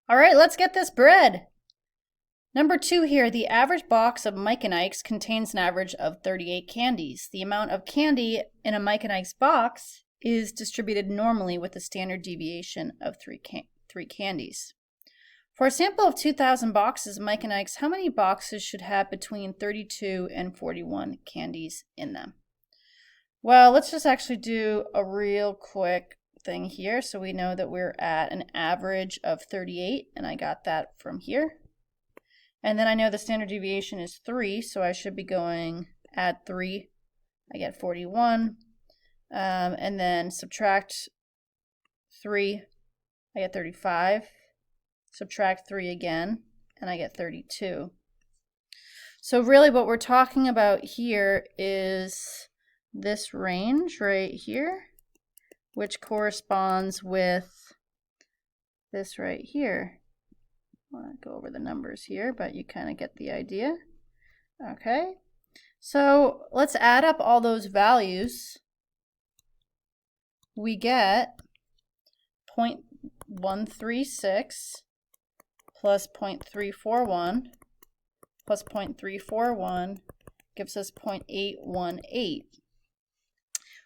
All right, let's get this bread. Number 2 here, the average box of Mike and Ike's contains an average of 38 candies. The amount of candy in a Mike and Ike's box is distributed normally with a standard deviation of 3 candies. For a sample of 2,000 boxes of Mike and Ike's, how many boxes should have between 32 and 41 candies in them? Well, let's just actually do a real quick thing here so we know that we're at an average of 38, and I got that from here. And then I know the standard deviation is 3, so I should be going add 3, I get 41, and then subtract 3, I get 35, subtract 3 again, and I get 32. So really what we're talking about here is this range right here, which corresponds with this right here. I want to go over the numbers here, but you kind of get the idea. Okay, so let's add up all those values. We get 0.136 plus 0.341 plus 0.341 gives us 0.818.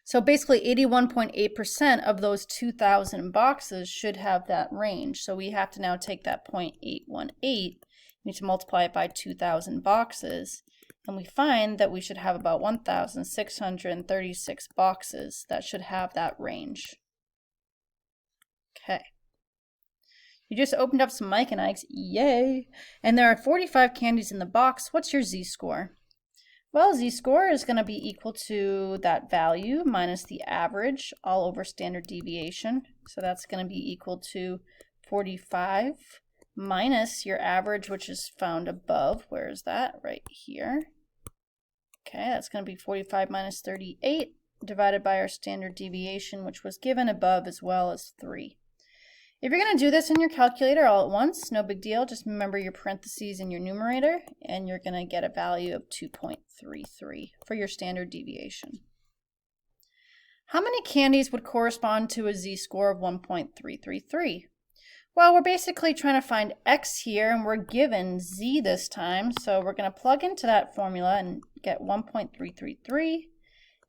So basically 81.8% of those 2,000 boxes should have that range. So we have to now take that 0.818, we need to multiply it by 2,000 boxes, and we find that we should have about 1,636 boxes that should have that range. Okay. You just opened up some Mike and Ike's, yay! And there are 45 candies in the box. What's your z-score? Well, z-score is going to be equal to that value minus the average all over standard deviation. So that's going to be equal to 45 minus your average, which is found above. Where is that? Right here. Okay, that's going to be 45 minus 38 divided by our standard deviation, which was given above as well as 3. If you're going to do this in your calculator all at once, no big deal. Just remember your parentheses in your numerator, and you're going to get a value of 2.33 for your standard deviation. How many candies would correspond to a z-score of 1.333? Well, we're basically trying to find x here, and we're given z this time, so we're going to plug into that formula and get 1.333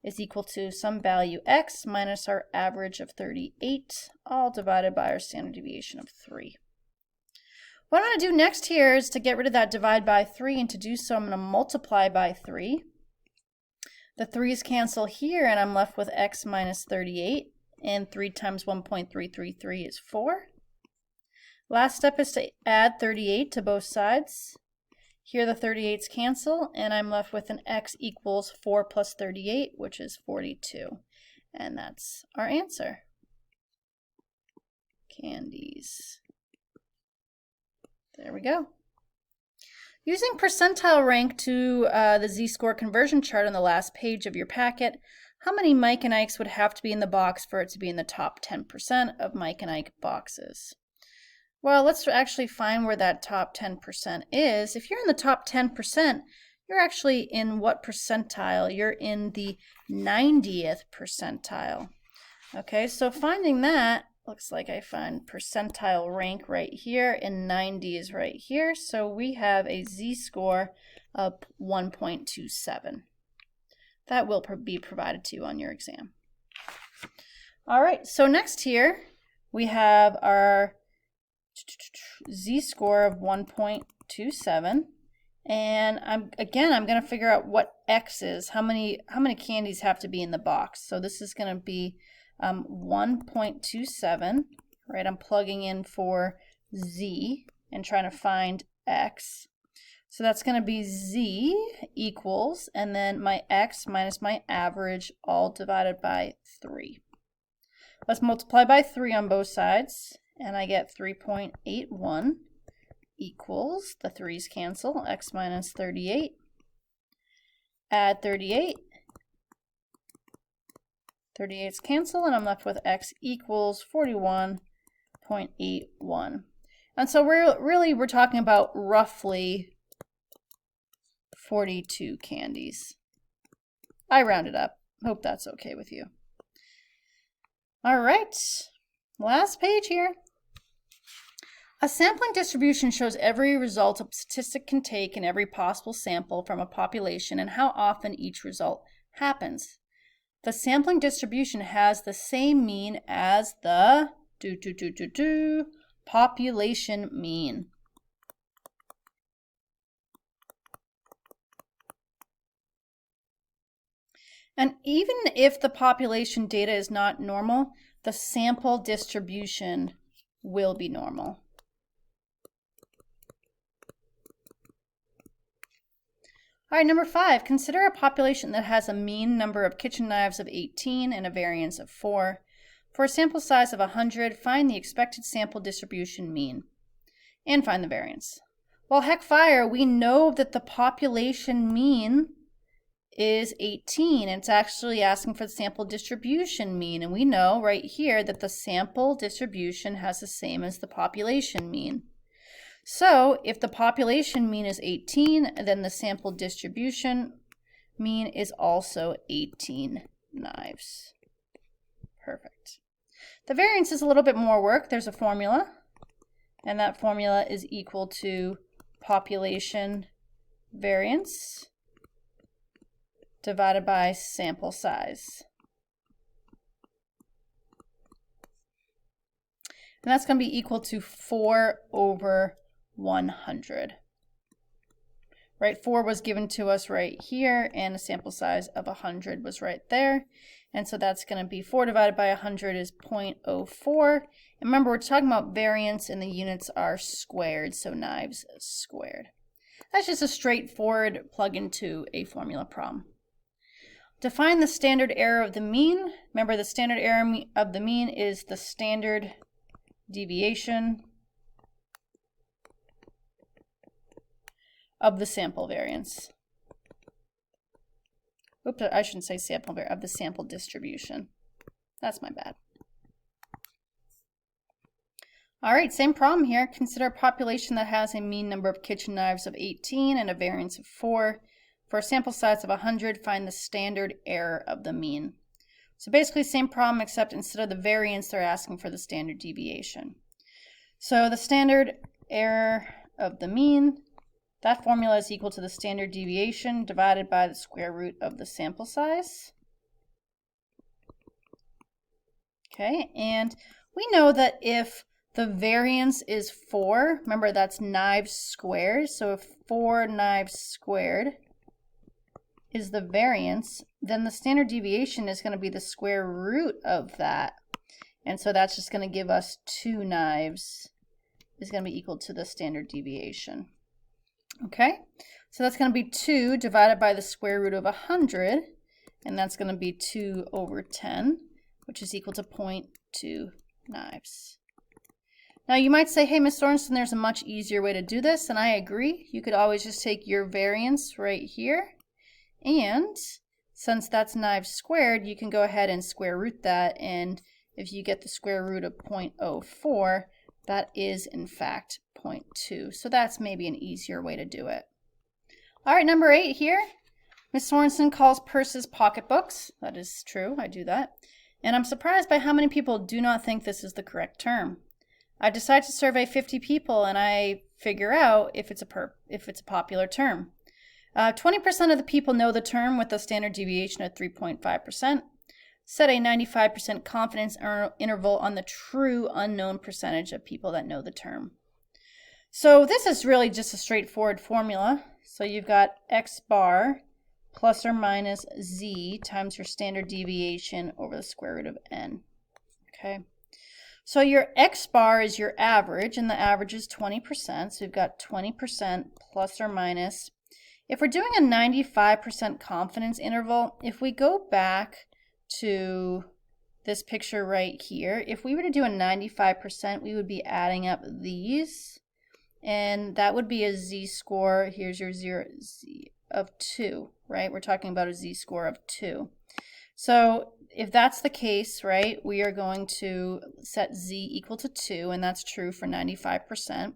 is equal to some value x minus our average of 38, all divided by our standard deviation of 3. What I'm going to do next here is to get rid of that divide by 3, and to do so I'm going to multiply by 3. The 3's cancel here, and I'm left with x minus 38, and 3 times 1.333 is 4. Last step is to add 38 to both sides. Here the 38's cancel, and I'm left with an x equals 4 plus 38, which is 42. And that's our answer. Candies. There we go. Using percentile rank to the z-score conversion chart on the last page of your packet, how many Mike and Ike's would have to be in the box for it to be in the top 10% of Mike and Ike boxes? Well, let's actually find where that top 10% is. If you're in the top 10%, you're actually in what percentile? You're in the 90th percentile. Okay, so finding that, looks like I find percentile rank right here, and 90 is right here. So we have a z-score of 1.27. That will be provided to you on your exam. All right, so next here we have our z-score of 1.27, and I'm going to figure out what x is. How many candies have to be in the box? So this is going to be 1.27, right? I'm plugging in for z and trying to find x. So that's going to be z equals, and then my x minus my average, all divided by 3. Let's multiply by 3 on both sides, and I get 3.81 equals, the 3's cancel, x minus 38, add 38, 38's cancel, and I'm left with x equals 41.81. And so we're talking about roughly 42 candies. I rounded up. Hope that's okay with you. All right, last page here. A sampling distribution shows every result a statistic can take in every possible sample from a population and how often each result happens. The sampling distribution has the same mean as the population mean. And even if the population data is not normal, the sample distribution will be normal. All right, number 5, consider a population that has a mean number of kitchen knives of 18 and a variance of 4. For a sample size of 100, find the expected sample distribution mean and find the variance. Well, heck fire, we know that the population mean is 18, and it's actually asking for the sample distribution mean, and we know right here that the sample distribution has the same as the population mean. So if the population mean is 18, then the sample distribution mean is also 18 knives. Perfect. The variance is a little bit more work. There's a formula, and that formula is equal to population variance divided by sample size. And that's going to be equal to 4 over 100. Right, 4 was given to us right here, and a sample size of 100 was right there. And so that's going to be 4 divided by 100 is 0.04. And remember, we're talking about variance, and the units are squared, so knives squared. That's just a straightforward plug into a formula problem. Define the standard error of the mean. Remember, the standard error of the mean is the standard deviation of the sample variance. Oops, I shouldn't say sample variance, of the sample distribution. That's my bad. All right, same problem here. Consider a population that has a mean number of kitchen knives of 18 and a variance of 4. For a sample size of 100, find the standard error of the mean. So basically same problem, except instead of the variance, they're asking for the standard deviation. So the standard error of the mean, that formula is equal to the standard deviation divided by the square root of the sample size. Okay, and we know that if the variance is 4, remember that's knives squared, so if 4 knives squared is the variance, then the standard deviation is going to be the square root of that. And so that's just going to give us 2 knives is going to be equal to the standard deviation. Okay, so that's going to be 2 divided by the square root of 100, and that's going to be 2 over 10, which is equal to 0.2 knives. Now you might say, hey, Ms. Sorensen, there's a much easier way to do this, and I agree. You could always just take your variance right here, and since that's knives squared, you can go ahead and square root that, and if you get the square root of 0.04, that is in fact 0.2. So that's maybe an easier way to do it. All right, number 8 here. Ms. Sorensen calls purses pocketbooks. That is true, I do that. And I'm surprised by how many people do not think this is the correct term. I decide to survey 50 people, and I figure out if it's a popular term. 20% of the people know the term with a standard deviation of 3.5%. Set a 95% confidence interval on the true unknown percentage of people that know the term. So this is really just a straightforward formula. So you've got x bar plus or minus z times your standard deviation over the square root of n. Okay. So your x bar is your average, and the average is 20%. So you've got 20% plus or minus. If we're doing a 95% confidence interval, if we go back to this picture right here, if we were to do a 95%, we would be adding up these, and that would be a z-score. Here's your z of 2, right? We're talking about a z-score of 2. So if that's the case, right, we are going to set z equal to 2, and that's true for 95%.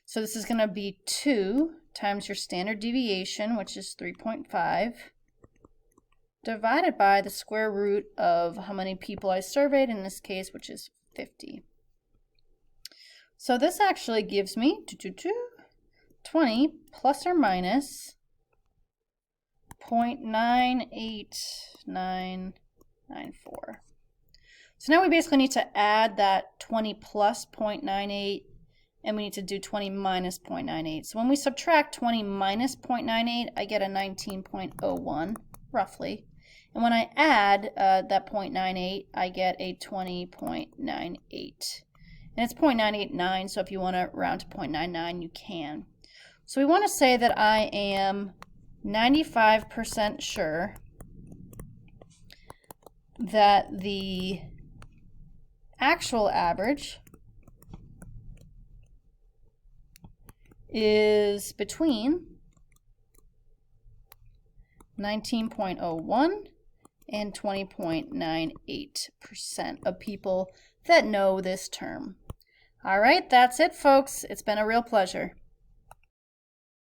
So this is going to be 2 times your standard deviation, which is 3.5, divided by the square root of how many people I surveyed in this case, which is 50. So this actually gives me 20 plus or minus 0.98994. So now we basically need to add that 20 plus 0.98, and we need to do 20 minus 0.98. So when we subtract 20 minus 0.98, I get a 19.01, roughly. And when I add that 0.98, I get a 20.98. And it's 0.989, so if you want to round to 0.99, you can. So we want to say that I am 95% sure that the actual average is between 19.01 and 20.98% of people that know this term. All right, that's it, folks. It's been a real pleasure.